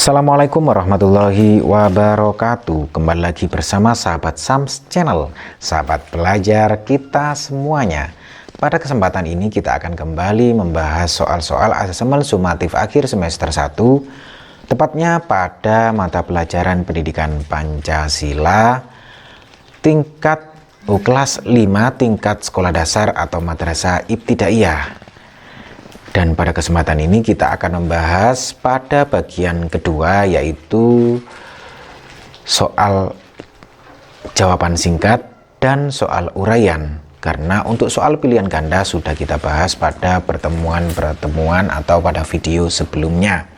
Assalamualaikum warahmatullahi wabarakatuh. Kembali lagi bersama sahabat Sams Channel, sahabat pelajar kita semuanya. Pada kesempatan ini kita akan kembali membahas soal-soal asesmen sumatif akhir semester 1, tepatnya pada mata pelajaran pendidikan Pancasila tingkat kelas 5 tingkat sekolah dasar atau madrasah ibtidaiyah. Dan pada kesempatan ini kita akan membahas pada bagian kedua, yaitu soal jawaban singkat dan soal uraian. Karena untuk soal pilihan ganda sudah kita bahas pada pertemuan atau pada video sebelumnya.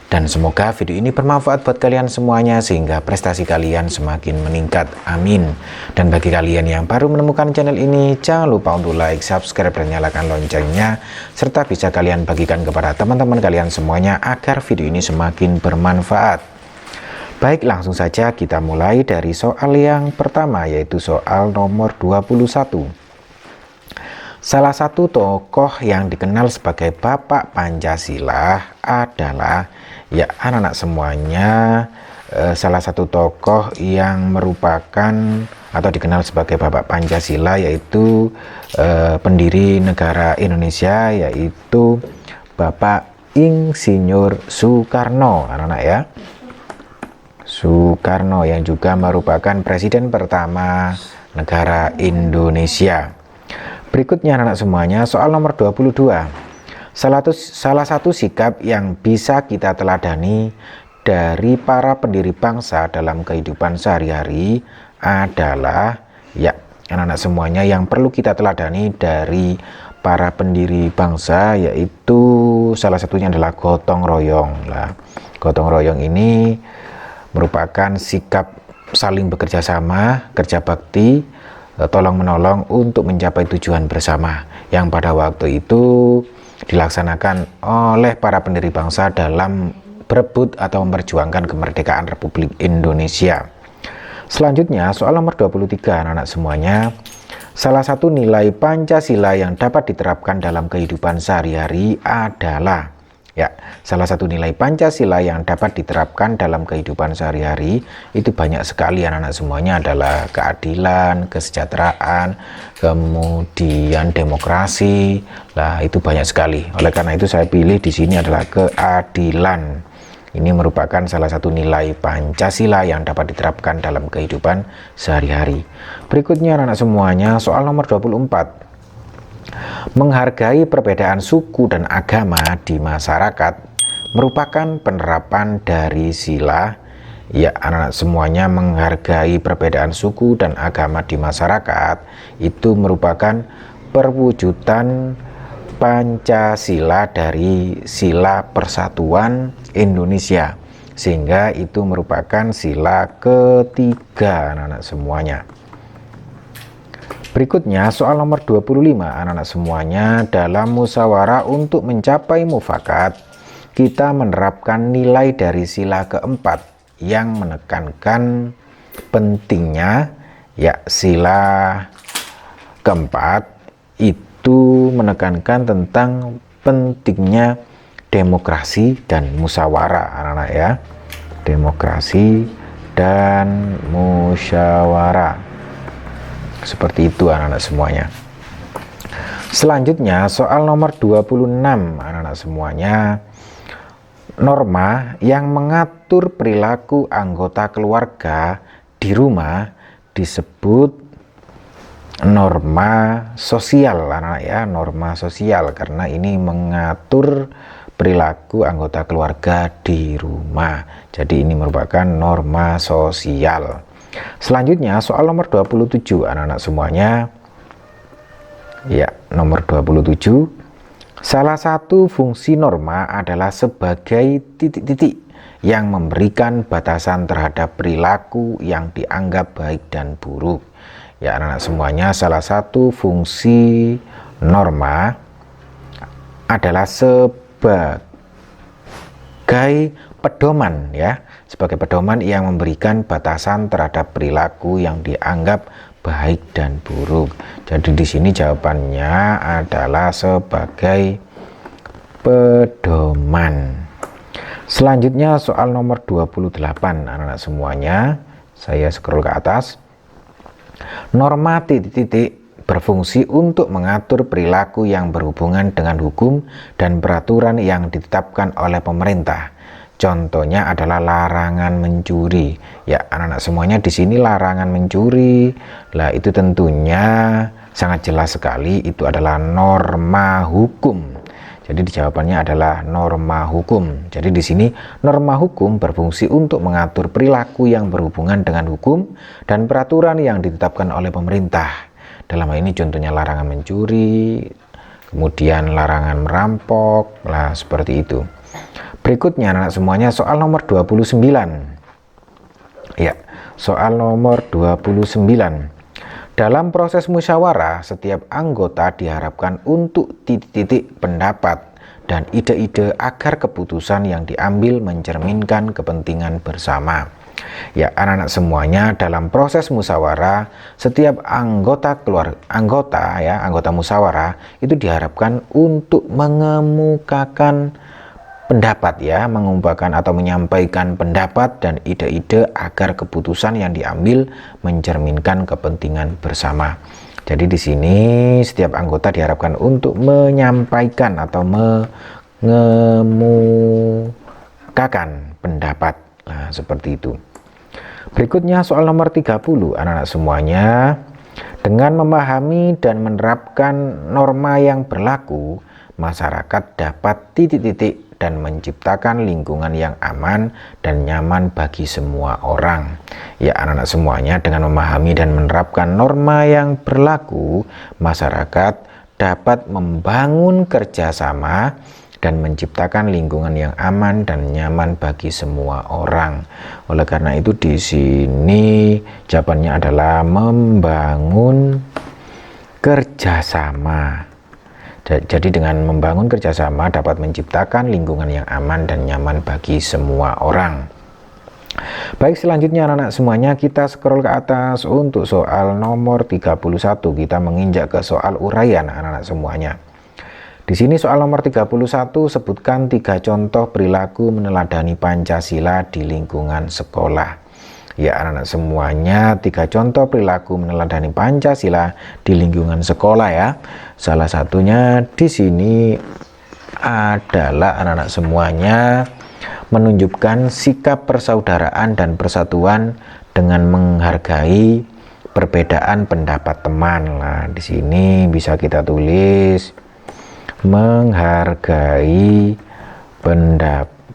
Dan semoga video ini bermanfaat buat kalian semuanya sehingga prestasi kalian semakin meningkat. Amin. Dan bagi kalian yang baru menemukan channel ini, jangan lupa untuk like, subscribe, dan nyalakan loncengnya, serta bisa kalian bagikan kepada teman-teman kalian semuanya agar video ini semakin bermanfaat. Baik, langsung saja kita mulai dari soal yang pertama, yaitu soal nomor 21. Salah satu tokoh yang dikenal sebagai Bapak Pancasila adalah, ya anak-anak semuanya, salah satu tokoh yang merupakan atau dikenal sebagai Bapak Pancasila yaitu pendiri negara Indonesia, yaitu Bapak Insinyur Soekarno, anak-anak ya. Soekarno yang juga merupakan presiden pertama negara Indonesia. Berikutnya anak-anak semuanya, soal nomor 22. Salah satu sikap yang bisa kita teladani dari para pendiri bangsa dalam kehidupan sehari-hari adalah, ya anak-anak semuanya, yang perlu kita teladani dari para pendiri bangsa yaitu salah satunya adalah gotong royong. Nah, gotong royong ini merupakan sikap saling bekerja sama, kerja bakti, tolong menolong untuk mencapai tujuan bersama yang pada waktu itu dilaksanakan oleh para pendiri bangsa dalam berebut atau memperjuangkan kemerdekaan Republik Indonesia. Selanjutnya soal nomor 23 anak-anak semuanya, salah satu nilai Pancasila yang dapat diterapkan dalam kehidupan sehari-hari adalah, ya, salah satu nilai Pancasila yang dapat diterapkan dalam kehidupan sehari-hari itu banyak sekali anak-anak semuanya, adalah keadilan, kesejahteraan, kemudian demokrasi. Lah, itu banyak sekali. Oleh karena itu saya pilih di sini adalah keadilan. Ini merupakan salah satu nilai Pancasila yang dapat diterapkan dalam kehidupan sehari-hari. Berikutnya anak-anak semuanya, soal nomor 24. Menghargai perbedaan suku dan agama di masyarakat merupakan penerapan dari sila, ya anak-anak semuanya, menghargai perbedaan suku dan agama di masyarakat itu merupakan perwujudan Pancasila dari sila persatuan Indonesia, sehingga itu merupakan sila ketiga anak-anak semuanya. Berikutnya soal nomor 25 anak-anak semuanya, dalam musyawarah untuk mencapai mufakat kita menerapkan nilai dari sila keempat yang menekankan pentingnya, ya sila keempat itu menekankan tentang pentingnya demokrasi dan musyawarah anak-anak ya, demokrasi dan musyawarah. Seperti itu anak-anak semuanya. Selanjutnya soal nomor 26 anak-anak semuanya, norma yang mengatur perilaku anggota keluarga di rumah disebut norma sosial anak-anak ya, norma sosial, karena ini mengatur perilaku anggota keluarga di rumah. Jadi ini merupakan norma sosial. Selanjutnya soal nomor 27 anak-anak semuanya, ya nomor 27, salah satu fungsi norma adalah sebagai titik-titik yang memberikan batasan terhadap perilaku yang dianggap baik dan buruk. Ya anak-anak semuanya, salah satu fungsi norma adalah sebagai pedoman, ya, sebagai pedoman yang memberikan batasan terhadap perilaku yang dianggap baik dan buruk. Jadi di sini jawabannya adalah sebagai pedoman. Selanjutnya soal nomor 28 anak-anak semuanya, saya scroll ke atas. Norma titik-titik berfungsi untuk mengatur perilaku yang berhubungan dengan hukum dan peraturan yang ditetapkan oleh pemerintah. Contohnya adalah larangan mencuri. Ya, anak-anak semuanya di sini larangan mencuri. Lah, itu tentunya sangat jelas sekali itu adalah norma hukum. Jadi jawabannya adalah norma hukum. Jadi di sini norma hukum berfungsi untuk mengatur perilaku yang berhubungan dengan hukum dan peraturan yang ditetapkan oleh pemerintah. Dalam hal ini contohnya larangan mencuri, kemudian larangan merampok, lah seperti itu. Berikutnya anak semuanya soal nomor 29. Ya, soal nomor 29. Dalam proses musyawarah, setiap anggota diharapkan untuk titik-titik pendapat dan ide-ide agar keputusan yang diambil mencerminkan kepentingan bersama. Ya, anak-anak semuanya, dalam proses musyawarah, setiap anggota musyawarah itu diharapkan untuk mengemukakan pendapat, ya, mengumpulkan atau menyampaikan pendapat dan ide-ide agar keputusan yang diambil mencerminkan kepentingan bersama. Jadi di sini setiap anggota diharapkan untuk menyampaikan atau mengemukakan pendapat. Nah, seperti itu. Berikutnya soal nomor 30 anak-anak semuanya. Dengan memahami dan menerapkan norma yang berlaku, masyarakat dapat titik-titik dan menciptakan lingkungan yang aman dan nyaman bagi semua orang. Ya, anak-anak semuanya, dengan memahami dan menerapkan norma yang berlaku, masyarakat dapat membangun kerjasama dan menciptakan lingkungan yang aman dan nyaman bagi semua orang. Oleh karena itu di sini jawabannya adalah membangun kerjasama. Jadi dengan membangun kerjasama dapat menciptakan lingkungan yang aman dan nyaman bagi semua orang. Baik, selanjutnya anak-anak semuanya, kita scroll ke atas untuk soal nomor 31. Kita menginjak ke soal uraian anak-anak semuanya. Di sini soal nomor 31, sebutkan 3 contoh perilaku meneladani Pancasila di lingkungan sekolah. Ya, anak-anak semuanya, 3 contoh perilaku meneladani Pancasila di lingkungan sekolah, ya. Salah satunya di sini adalah anak-anak semuanya menunjukkan sikap persaudaraan dan persatuan dengan menghargai perbedaan pendapat teman. Nah, di sini bisa kita tulis menghargai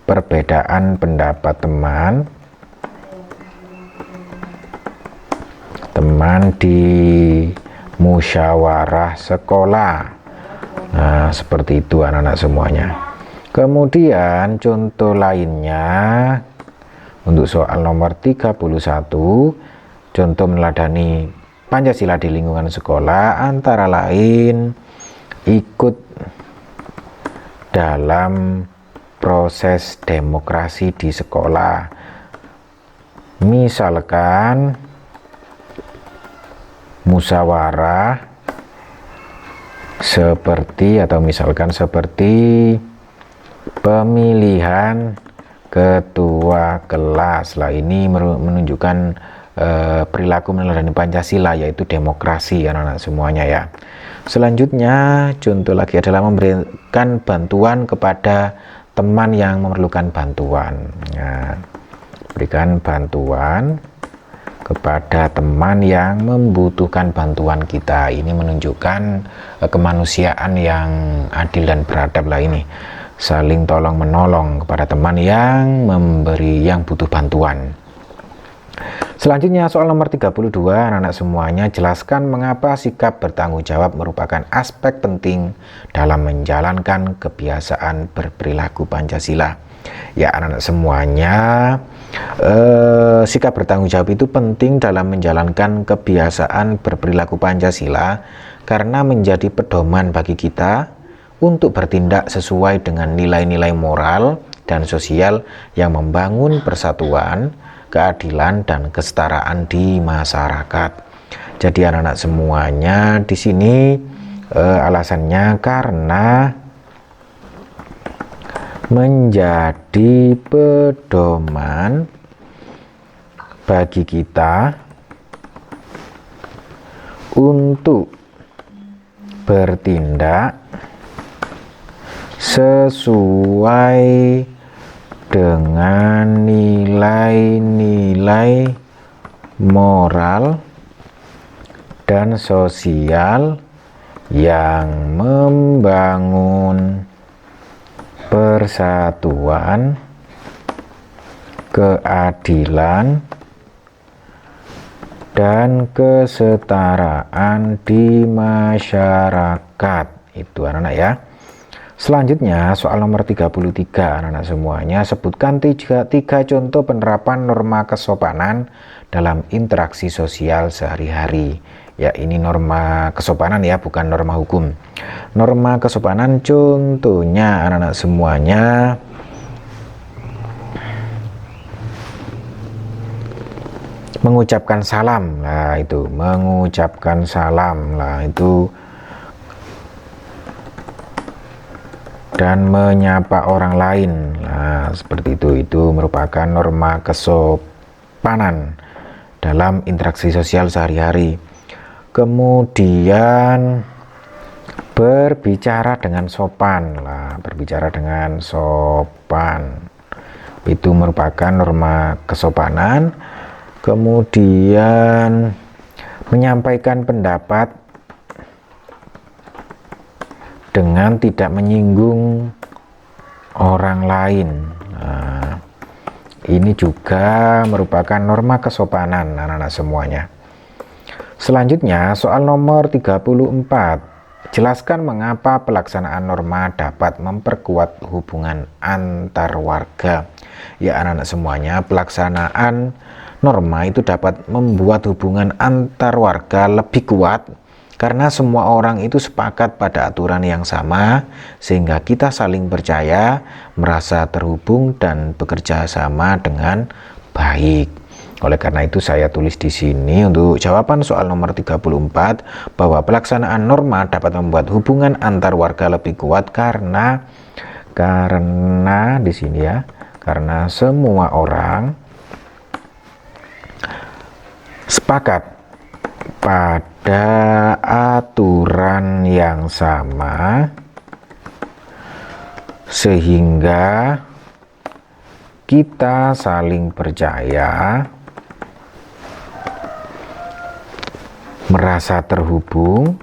perbedaan pendapat teman di musyawarah sekolah. Nah, seperti itu anak-anak semuanya. Kemudian contoh lainnya untuk soal nomor 31, contoh meneladani Pancasila di lingkungan sekolah antara lain ikut dalam proses demokrasi di sekolah. Misalkan musyawarah seperti pemilihan ketua kelas. Lah, ini menunjukkan perilaku meneladani Pancasila, yaitu demokrasi anak-anak semuanya, ya. Selanjutnya contoh lagi adalah memberikan bantuan kepada teman yang memerlukan bantuan. Nah, berikan bantuan kepada teman yang membutuhkan bantuan kita. Ini menunjukkan kemanusiaan yang adil dan beradab lah ini. Saling tolong menolong kepada teman yang butuh bantuan. Selanjutnya soal nomor 32, anak-anak semuanya, jelaskan mengapa sikap bertanggung jawab merupakan aspek penting dalam menjalankan kebiasaan berperilaku Pancasila. Ya, anak-anak semuanya, sikap bertanggung jawab itu penting dalam menjalankan kebiasaan berperilaku Pancasila karena menjadi pedoman bagi kita untuk bertindak sesuai dengan nilai-nilai moral dan sosial yang membangun persatuan, keadilan, dan kesetaraan di masyarakat. Jadi anak-anak semuanya, di sini alasannya karena menjadi pedoman bagi kita untuk bertindak sesuai dengan nilai-nilai moral dan sosial yang membangun persatuan, keadilan, dan kesetaraan di masyarakat. Itu anak-anak ya. Selanjutnya soal nomor 33 anak-anak semuanya, sebutkan tiga contoh penerapan norma kesopanan dalam interaksi sosial sehari-hari. Ya, ini norma kesopanan ya, bukan norma hukum. Norma kesopanan contohnya anak-anak semuanya, mengucapkan salam. Nah, itu mengucapkan salam. Nah, itu dan menyapa orang lain. Nah, seperti itu merupakan norma kesopanan dalam interaksi sosial sehari-hari. Kemudian berbicara dengan sopan. Nah, berbicara dengan sopan itu merupakan norma kesopanan. Kemudian menyampaikan pendapat dengan tidak menyinggung orang lain. Nah, ini juga merupakan norma kesopanan anak-anak semuanya. Selanjutnya soal nomor 34, jelaskan mengapa pelaksanaan norma dapat memperkuat hubungan antar warga. Ya anak-anak semuanya, pelaksanaan norma itu dapat membuat hubungan antar warga lebih kuat karena semua orang itu sepakat pada aturan yang sama, sehingga kita saling percaya, merasa terhubung, dan bekerja sama dengan baik. Oleh karena itu saya tulis di sini untuk jawaban soal nomor 34 bahwa pelaksanaan norma dapat membuat hubungan antar warga lebih kuat karena di sini ya, karena semua orang sepakat pada aturan yang sama, sehingga kita saling percaya, merasa terhubung,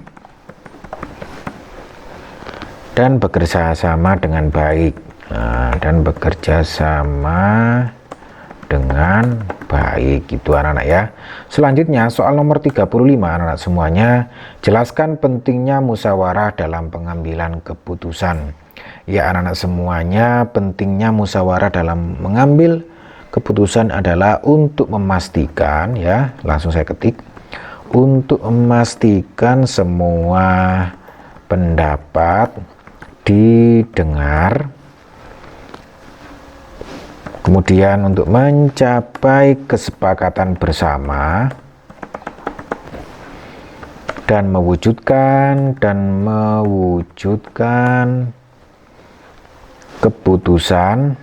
dan bekerja sama dengan baik. Dan bekerja sama dengan baik, itu anak-anak ya. Selanjutnya soal nomor 35 anak-anak semuanya, jelaskan pentingnya musyawarah dalam pengambilan keputusan. Ya anak-anak semuanya, pentingnya musyawarah dalam mengambil keputusan adalah untuk memastikan, ya langsung saya ketik, untuk memastikan semua pendapat didengar, kemudian untuk mencapai kesepakatan bersama dan mewujudkan keputusan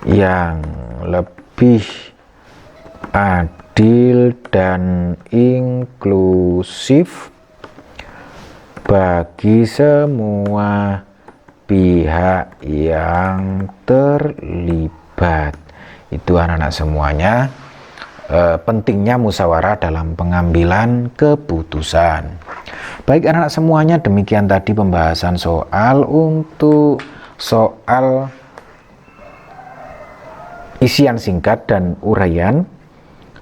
yang lebih adil dan inklusif bagi semua pihak yang terlibat. Itu anak-anak semuanya, pentingnya musyawarah dalam pengambilan keputusan. Baik anak-anak semuanya, demikian tadi pembahasan soal untuk soal isian singkat dan uraian.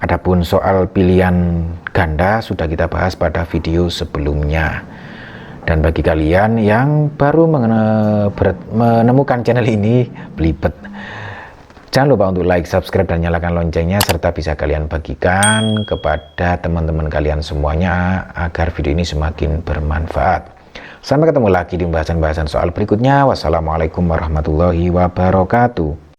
Adapun soal pilihan ganda sudah kita bahas pada video sebelumnya. Dan bagi kalian yang baru menemukan channel ini, belibet, jangan lupa untuk like, subscribe, dan nyalakan loncengnya, serta bisa kalian bagikan kepada teman-teman kalian semuanya agar video ini semakin bermanfaat. Sampai ketemu lagi di pembahasan-pembahasan soal berikutnya. Wassalamualaikum warahmatullahi wabarakatuh.